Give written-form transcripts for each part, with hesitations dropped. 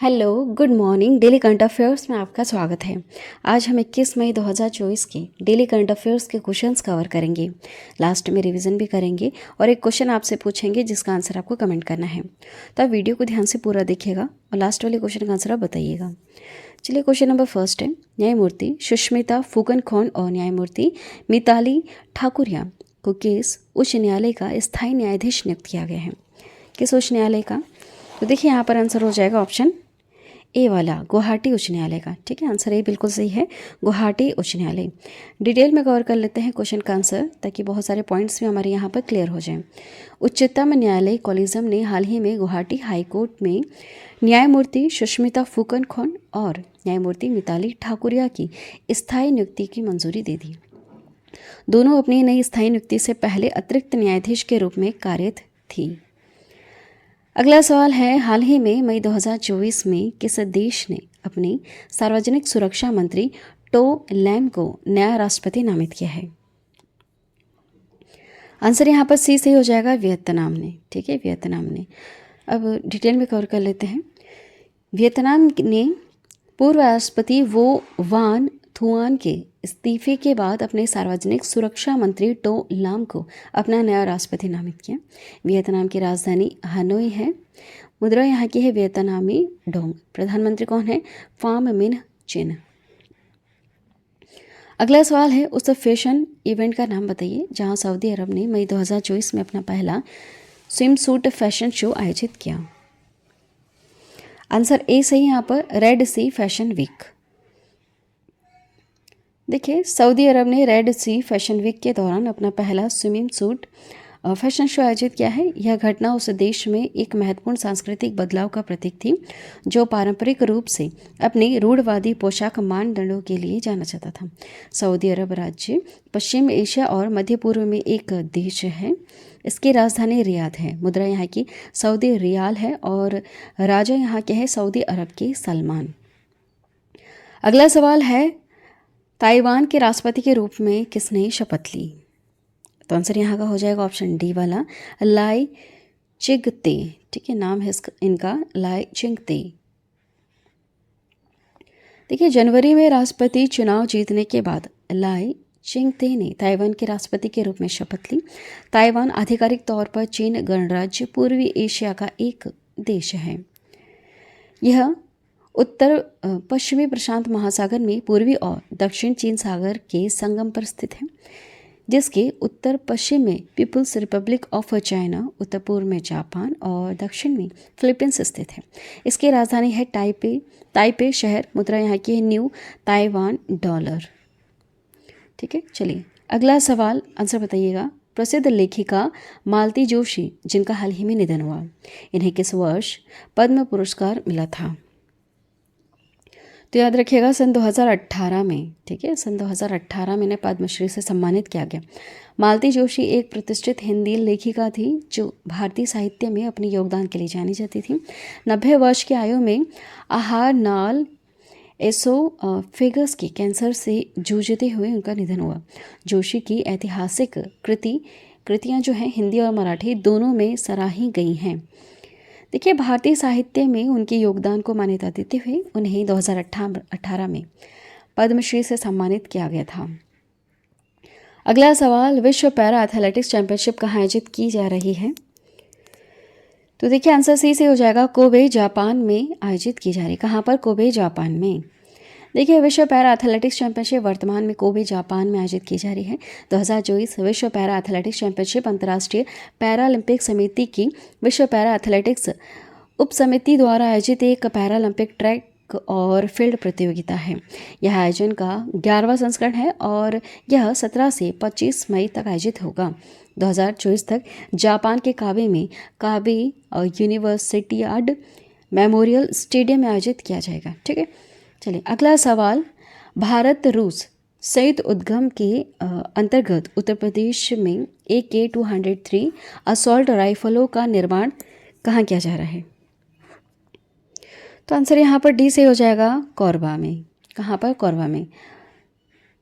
Hello, good morning. Daily current affairs में आपका स्वागत है। आज हम 21 मई 2024 के डेली करंट अफेयर्स के क्वेश्चंस कवर करेंगे। लास्ट में रिवीजन भी करेंगे और एक क्वेश्चन आपसे पूछेंगे जिसका आंसर आपको कमेंट करना है। तो आप वीडियो को ध्यान से पूरा देखिएगा और लास्ट वाले क्वेश्चन का आंसर आप बताइएगा। चलिए, क्वेश्चन नंबर फर्स्ट है, न्यायमूर्ति सुष्मिता फुकनखोन और न्यायमूर्ति मिताली ठाकुरिया को किस उच्च न्यायालय का स्थायी न्यायाधीश नियुक्त किया गया है? किस उच्च न्यायालय का? तो देखिए, यहाँ पर आंसर हो जाएगा ऑप्शन ए वाला, गुवाहाटी उच्च न्यायालय का। ठीक है, आंसर ए बिल्कुल सही है, गुवाहाटी उच्च न्यायालय। डिटेल में कवर कर लेते हैं क्वेश्चन का आंसर, ताकि बहुत सारे पॉइंट्स भी हमारे यहाँ पर क्लियर हो जाएं। उच्चतम न्यायालय कॉलेजियम ने हाल ही में गुवाहाटी हाई कोर्ट में न्यायमूर्ति सुष्मिता फुकनखोन और न्यायमूर्ति मिताली ठाकुरिया की स्थायी नियुक्ति की मंजूरी दे दी। दोनों अपनी नई स्थायी नियुक्ति से पहले अतिरिक्त न्यायाधीश के रूप में कार्यरत थी। अगला सवाल है, हाल ही में मई 2024 में किस देश ने अपने सार्वजनिक सुरक्षा मंत्री टो लैम को नया राष्ट्रपति नामित किया है? आंसर यहाँ पर सी सही हो जाएगा, वियतनाम ने। ठीक है, वियतनाम ने। अब डिटेल में कवर कर लेते हैं। वियतनाम ने पूर्व राष्ट्रपति वो वान थुआन के इस्तीफे के बाद अपने सार्वजनिक सुरक्षा मंत्री टो लाम को अपना नया राष्ट्रपति नामित किया। वियतनाम की राजधानी हनोई है। मुद्रा यहाँ की है वियतनामी डोंग। प्रधानमंत्री कौन है? फाम मिन चिन। अगला सवाल है, उस फैशन इवेंट का नाम बताइए जहां सऊदी अरब ने मई 2024 में अपना पहला स्विम सूट फैशन शो आयोजित किया। आंसर ए सही यहाँ पर, रेड सी फैशन वीक। देखिए, सऊदी अरब ने रेड सी फैशन वीक के दौरान अपना पहला स्विमिंग सूट फैशन शो आयोजित किया है। यह घटना उस देश में एक महत्वपूर्ण सांस्कृतिक बदलाव का प्रतीक थी, जो पारंपरिक रूप से अपने रूढ़वादी पोशाक मानदंडों के लिए जाना जाता था। सऊदी अरब राज्य पश्चिम एशिया और मध्य पूर्व में एक देश है। इसकी राजधानी रियाद है। मुद्रा यहाँ की सऊदी रियाल है और राजा यहाँ के हैं सऊदी अरब के सलमान। अगला सवाल है, ताइवान के राष्ट्रपति के रूप में किसने शपथ ली? तो आंसर यहाँ का हो जाएगा ऑप्शन डी वाला, लाई चिंगते। ठीक है, नाम है इनका लाई चिंगते। देखिए, जनवरी में राष्ट्रपति चुनाव जीतने के बाद लाई चिंगते ने ताइवान के राष्ट्रपति के रूप में शपथ ली। ताइवान आधिकारिक तौर पर चीन गणराज्य पूर्वी एशिया का एक देश है। यह उत्तर पश्चिमी प्रशांत महासागर में पूर्वी और दक्षिण चीन सागर के संगम पर स्थित है, जिसके उत्तर पश्चिम में पीपुल्स रिपब्लिक ऑफ चाइना, उत्तर पूर्व में जापान और दक्षिण में फिलीपींस स्थित है। इसकी राजधानी है ताइपे शहर। मुद्रा यहाँ की है न्यू ताइवान डॉलर। ठीक है, चलिए अगला सवाल, आंसर बताइएगा। प्रसिद्ध लेखिका मालती जोशी, जिनका हाल ही में निधन हुआ, इन्हें किस वर्ष पद्म पुरस्कार मिला था? तो याद रखिएगा, सन 2018 में। ठीक है, सन 2018 में इन्हें पद्मश्री से सम्मानित किया गया। मालती जोशी एक प्रतिष्ठित हिंदी लेखिका थी जो भारतीय साहित्य में अपने योगदान के लिए जानी जाती थी। 90 वर्ष की आयु में आहार नाल एसोफेगस के कैंसर से जूझते हुए उनका निधन हुआ। जोशी की ऐतिहासिक कृतियाँ जो हैं हिंदी और मराठी दोनों में सराही गई हैं। देखिए, भारतीय साहित्य में उनके योगदान को मान्यता देते हुए उन्हें 2018 में पद्मश्री से सम्मानित किया गया था। अगला सवाल, विश्व पैरा एथलेटिक्स चैंपियनशिप कहाँ आयोजित की जा रही है? तो देखिए, आंसर सी से हो जाएगा, कोबे जापान में आयोजित की जा रही है। कहाँ पर? कोबे जापान में। देखिए, विश्व पैरा एथलेटिक्स चैंपियनशिप वर्तमान में कोबे जापान में आयोजित की जा रही है। 2024 विश्व पैरा एथलेटिक्स चैंपियनशिप अंतर्राष्ट्रीय पैरालंपिक समिति की विश्व पैरा एथलेटिक्स उप समिति द्वारा आयोजित एक पैरालंपिक ट्रैक और फील्ड प्रतियोगिता है। यह आयोजन का 11वां संस्करण है और यह 17 से 25 मई तक आयोजित होगा। 2024 तक जापान के काबे यूनिवर्सिटियाड मेमोरियल स्टेडियम में आयोजित किया जाएगा। ठीक है, चलिए अगला सवाल, भारत रूस संयुक्त उद्यम के अंतर्गत उत्तर प्रदेश में AK-203 असॉल्ट राइफलों का निर्माण कहाँ किया जा रहा है? तो आंसर यहाँ पर डी से हो जाएगा, कोरबा में। कहाँ पर? कोरबा में।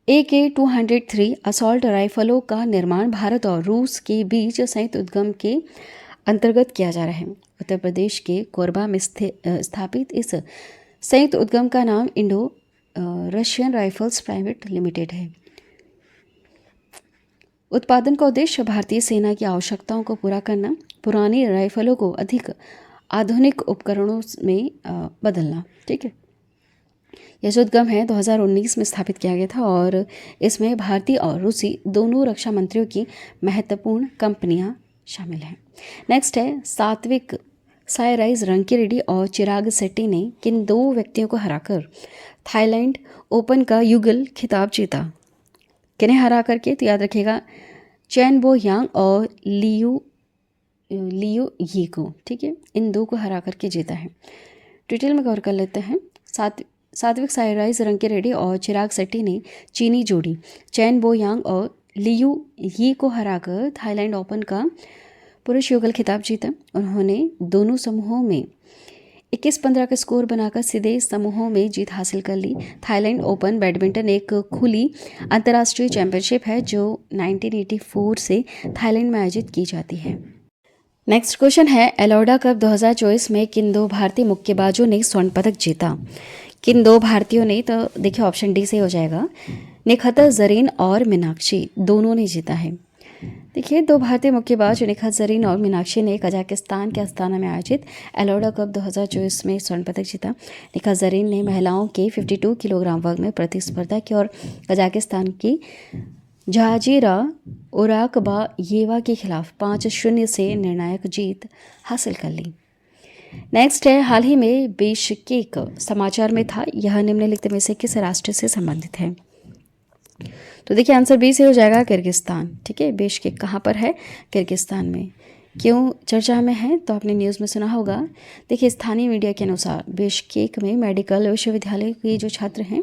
AK-203 असॉल्ट राइफलों का निर्माण भारत और रूस के बीच संयुक्त उद्यम के अंतर्गत किया जा रहा है। उत्तर प्रदेश के कोरबा में स्थापित इस संयुक्त उद्यम का नाम Indo Russian rifles private limited है। उत्पादन का उद्देश्य भारतीय सेना की आवश्यकताओं को पूरा करना, पुरानी राइफलों को अधिक आधुनिक उपकरणों में बदलना। ठीक है, यह जो उद्यम है 2019 में स्थापित किया गया था और इसमें भारतीय और रूसी दोनों रक्षा मंत्रियों की महत्वपूर्ण कंपनियां शामिल हैं। नेक्स्ट है सात्विक साईराज रंकीरेड्डी और चिराग शेट्टी ने किन 2 व्यक्तियों को हराकर थाईलैंड ओपन का युगल खिताब जीता? किन्हें हरा करके? तो याद रखिएगा चैन बो यांग और लियू यी को। ठीक है, इन 2 को हरा करके जीता है। डिटेल में कवर कर लेते हैं। सात्विक साईराज रंकीरेड्डी और चिराग शेट्टी ने चीनी जोड़ी चैन बो यांग और लियू यी को हराकर थाईलैंड ओपन का पुरुष युगल खिताब जीता। उन्होंने दोनों समूहों में 21-15 का स्कोर बनाकर सीधे समूहों में जीत हासिल कर ली। थाईलैंड ओपन बैडमिंटन एक खुली अंतर्राष्ट्रीय चैंपियनशिप है जो 1984 से थाईलैंड में आयोजित की जाती है। नेक्स्ट क्वेश्चन है एलोडा कप 2024 में किन 2 भारतीय मुक्केबाजों ने स्वर्ण पदक जीता? किन 2 भारतीयों ने? तो देखिए ऑप्शन डी से हो जाएगा। निखत जरीन और मीनाक्षी दोनों ने जीता है। देखिए 2 भारतीय मुक्केबाज निखत जरीन और मीनाक्षी ने कजाकिस्तान के अस्ताना में आयोजित एलोडा कप 2024 में स्वर्ण पदक जीता। निखत जरीन ने महिलाओं के 52 किलोग्राम वर्ग में प्रतिस्पर्धा की और कजाकिस्तान की जहाजीरा ओराकबायेवा के खिलाफ 5-0 से निर्णायक जीत हासिल कर ली। नेक्स्ट है हाल ही में बिश्केक समाचार में था, यह निम्नलिखित में से किस राष्ट्र से संबंधित है? तो देखिए आंसर बी से हो जाएगा किर्गिस्तान। ठीक है, बिश्केक कहाँ पर है? किर्गिस्तान में। क्यों चर्चा में है? तो आपने न्यूज़ में सुना होगा। देखिए स्थानीय मीडिया के अनुसार बिश्केक में मेडिकल विश्वविद्यालय के जो छात्र हैं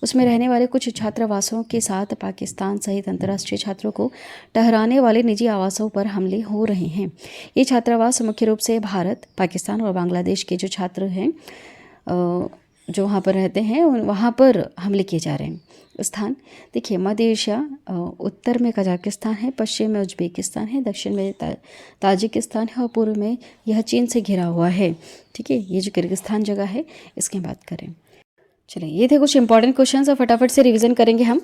उसमें रहने वाले कुछ छात्रावासों के साथ पाकिस्तान सहित अंतर्राष्ट्रीय छात्रों को ठहराने वाले निजी आवासों पर हमले हो रहे हैं। ये छात्रावास मुख्य रूप से भारत, पाकिस्तान और बांग्लादेश के जो छात्र हैं जो वहाँ पर रहते हैं वहाँ पर हमले किए जा रहे हैं। स्थान देखिए मध्य एशिया, उत्तर में कजाकिस्तान है, पश्चिम में उज्बेकिस्तान है, दक्षिण में ताजिकिस्तान है और पूर्व में यह चीन से घिरा हुआ है। ठीक है, ये जो किर्गिस्तान जगह है इसकी बात करें। चलिए ये थे कुछ इंपॉर्टेंट क्वेश्चंस और फटाफट से रिवीजन करेंगे हम।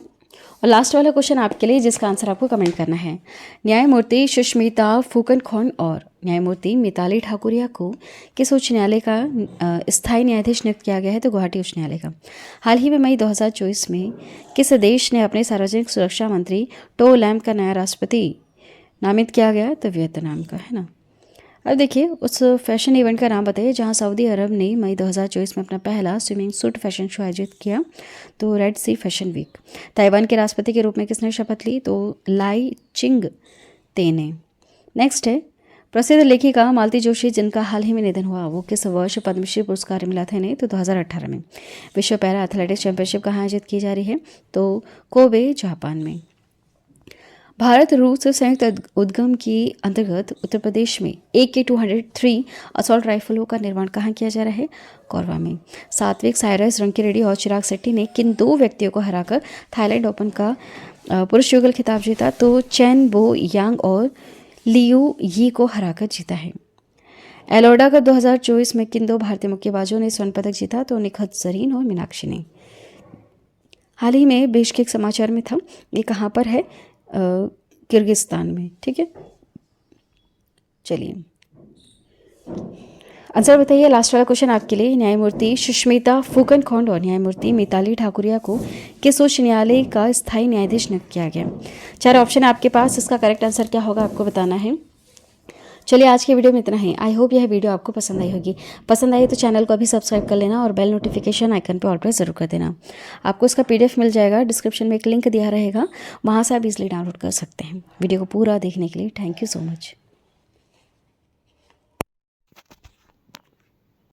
और लास्ट वाला क्वेश्चन आपके लिए जिसका आंसर आपको कमेंट करना है। न्यायमूर्ति सुष्मिता फुकनखोन और न्यायमूर्ति मिताली ठाकुरिया को किस उच्च न्यायालय का स्थायी न्यायाधीश नियुक्त किया गया है? तो गुवाहाटी उच्च न्यायालय का। हाल ही में मई 2024 में किस देश ने अपने सार्वजनिक सुरक्षा मंत्री टो लैम का नया राष्ट्रपति नामित किया गया? तो वियतनाम का, है ना। अब देखिए उस फैशन इवेंट का नाम बताइए जहां सऊदी अरब ने मई 2024 में अपना पहला स्विमिंग सूट फैशन शो आयोजित किया। तो रेड सी फैशन वीक। ताइवान के राष्ट्रपति के रूप में किसने शपथ ली? तो लाई चिंग ते ने। नेक्स्ट है प्रसिद्ध लेखिका मालती जोशी जिनका हाल ही में निधन हुआ वो किस वर्ष पद्मश्री पुरस्कार मिला था इन्हें? तो 2018 में। विश्व पैरा एथलेटिक्स चैंपियनशिप कहाँ आयोजित की जा रही है? तो कोबे जापान में। भारत रूस संयुक्त उद्यम के अंतर्गत उत्तर प्रदेश में AK-203 असॉल्ट राइफलों का निर्माण कहाँ किया जा रहा है? कोरबा में। सात्विक साईराज रंकीरेड्डी और चिराग शेट्टी ने किन 2 व्यक्तियों को हराकर थाईलैंड ओपन का पुरुष युगल खिताब जीता? तो चैन बो यांग और लियू यी को हराकर जीता है। एलोडा कप 2024 में किन 2 भारतीय मुक्केबाजों ने स्वर्ण पदक जीता? तो निखत जरीन और मीनाक्षी ने। हाल ही में बिश्केक समाचार में था, ये कहाँ पर है? किर्गिस्तान में। ठीक है, चलिए आंसर बताइए। लास्ट वाला क्वेश्चन आपके लिए। न्यायमूर्ति सुष्मिता फुकनखोन और न्यायमूर्ति मिताली ठाकुरिया को किस उच्च न्यायालय का स्थायी न्यायाधीश नियुक्त किया गया? 4 ऑप्शन आपके पास, इसका करेक्ट आंसर क्या होगा आपको बताना है। चलिए आज के वीडियो में इतना ही। आई होप यह वीडियो आपको पसंद आई होगी। पसंद आई तो चैनल को अभी सब्सक्राइब कर लेना और बेल नोटिफिकेशन आइकन पर ऑल प्रेस जरूर कर देना। आपको इसका PDF मिल जाएगा, डिस्क्रिप्शन में एक लिंक दिया रहेगा, वहाँ से आप इजीली डाउनलोड कर सकते हैं। वीडियो को पूरा देखने के लिए थैंक यू सो मच।